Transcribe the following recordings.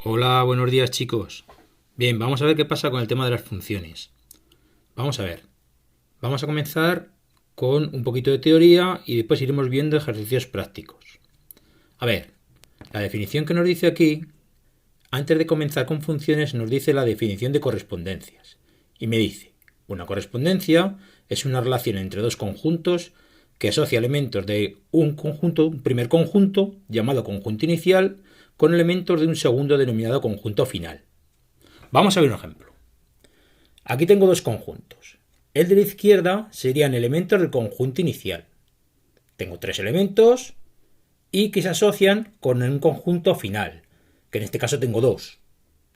Hola, buenos días chicos. Bien, vamos a ver qué pasa con el tema de las funciones. Vamos a ver. Vamos a comenzar con un poquito de teoría y después iremos viendo ejercicios prácticos. A ver, la definición que nos dice aquí, antes de comenzar con funciones, nos dice la definición de correspondencias. Y me dice, una correspondencia es una relación entre dos conjuntos que asocia elementos de un primer conjunto, llamado conjunto inicial, con elementos de un segundo denominado conjunto final. Vamos a ver un ejemplo. Aquí tengo dos conjuntos. El de la izquierda serían elementos del conjunto inicial. Tengo tres elementos y que se asocian con un conjunto final, que en este caso tengo dos.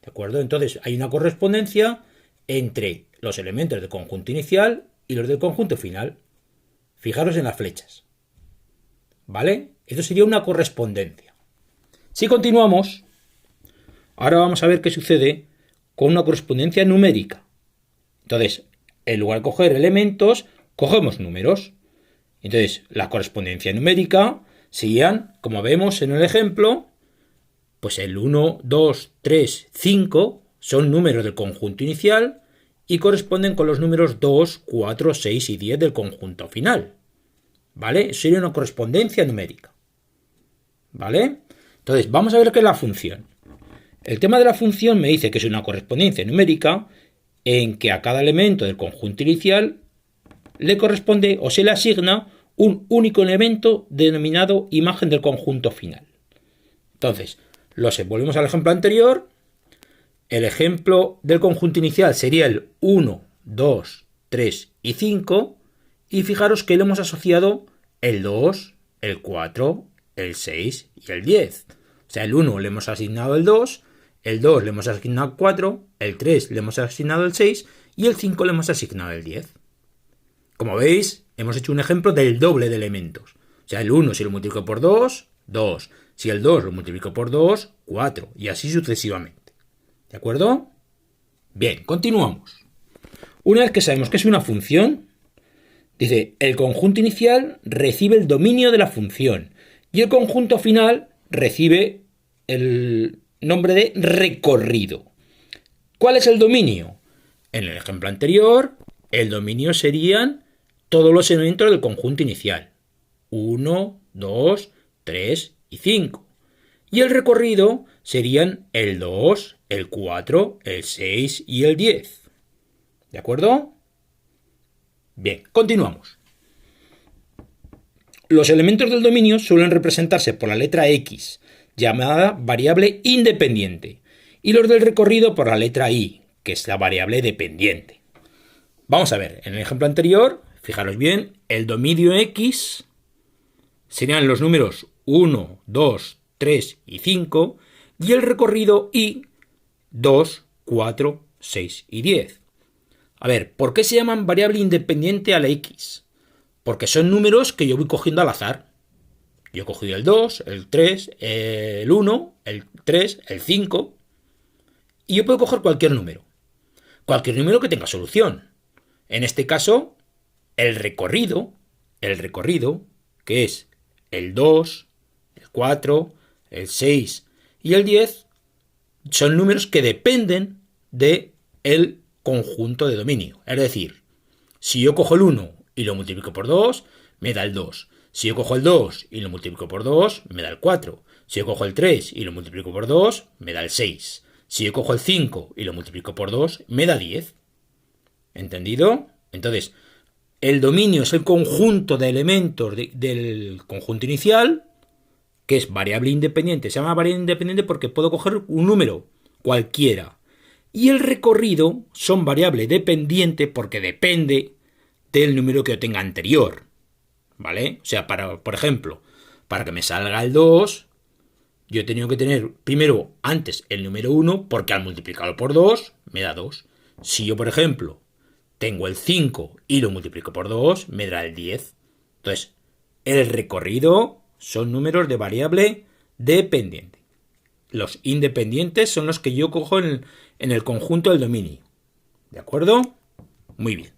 ¿De acuerdo? Entonces hay una correspondencia entre los elementos del conjunto inicial y los del conjunto final. Fijaros en las flechas. ¿Vale? Esto sería una correspondencia. Si continuamos, ahora vamos a ver qué sucede con una correspondencia numérica. Entonces, en lugar de coger elementos, cogemos números. Entonces, la correspondencia numérica serían, como vemos en el ejemplo, pues el 1, 2, 3, 5 son números del conjunto inicial y corresponden con los números 2, 4, 6 y 10 del conjunto final. ¿Vale? Eso sería una correspondencia numérica. ¿Vale? Entonces, vamos a ver qué es la función. El tema de la función me dice que es una correspondencia numérica en que a cada elemento del conjunto inicial le corresponde o se le asigna un único elemento denominado imagen del conjunto final. Entonces, volvemos al ejemplo anterior. El ejemplo del conjunto inicial sería el 1, 2, 3 y 5. Y fijaros que le hemos asociado el 2, el 4, el 6 y el 10. O sea, el 1 le hemos asignado el 2, el 2 le hemos asignado el 4, el 3 le hemos asignado el 6 y el 5 le hemos asignado el 10. Como veis, hemos hecho un ejemplo del doble de elementos. O sea, el 1 si lo multiplico por 2, 2. Si el 2 lo multiplico por 2, 4. Y así sucesivamente. ¿De acuerdo? Bien, continuamos. Una vez que sabemos que es una función, dice, el conjunto inicial recibe el dominio de la función y el conjunto final recibe el nombre de recorrido. ¿Cuál es el dominio? En el ejemplo anterior, el dominio serían todos los elementos del conjunto inicial. 1, 2, 3 y 5. Y el recorrido serían el 2, el 4, el 6 y el 10. ¿De acuerdo? Bien, continuamos. Los elementos del dominio suelen representarse por la letra X, llamada variable independiente, y los del recorrido por la letra Y, que es la variable dependiente. Vamos a ver, en el ejemplo anterior, fijaros bien, el dominio X serían los números 1, 2, 3 y 5, y el recorrido Y, 2, 4, 6 y 10. A ver, ¿por qué se llaman variable independiente a la X? Porque son números que yo voy cogiendo al azar. Yo he cogido el 2, el 3, el 1, el 3, el 5. Y yo puedo coger cualquier número. Cualquier número que tenga solución. En este caso, el recorrido, que es el 2, el 4, el 6 y el 10, son números que dependen del conjunto de dominio. Es decir, si yo cojo el 1 y lo multiplico por 2, me da el 2. Si yo cojo el 2 y lo multiplico por 2, me da el 4. Si yo cojo el 3 y lo multiplico por 2, me da el 6. Si yo cojo el 5 y lo multiplico por 2, me da 10. ¿Entendido? Entonces, el dominio es el conjunto de elementos del conjunto inicial, que es variable independiente. Se llama variable independiente porque puedo coger un número cualquiera. Y el recorrido son variable dependiente porque depende del número que yo tenga anterior. ¿Vale? O sea, por ejemplo, para que me salga el 2, yo he tenido que tener primero antes el número 1 porque al multiplicarlo por 2 me da 2. Si yo, por ejemplo, tengo el 5 y lo multiplico por 2, me da el 10. Entonces, el recorrido son números de variable dependiente. Los independientes son los que yo cojo en el conjunto del dominio. ¿De acuerdo? Muy bien.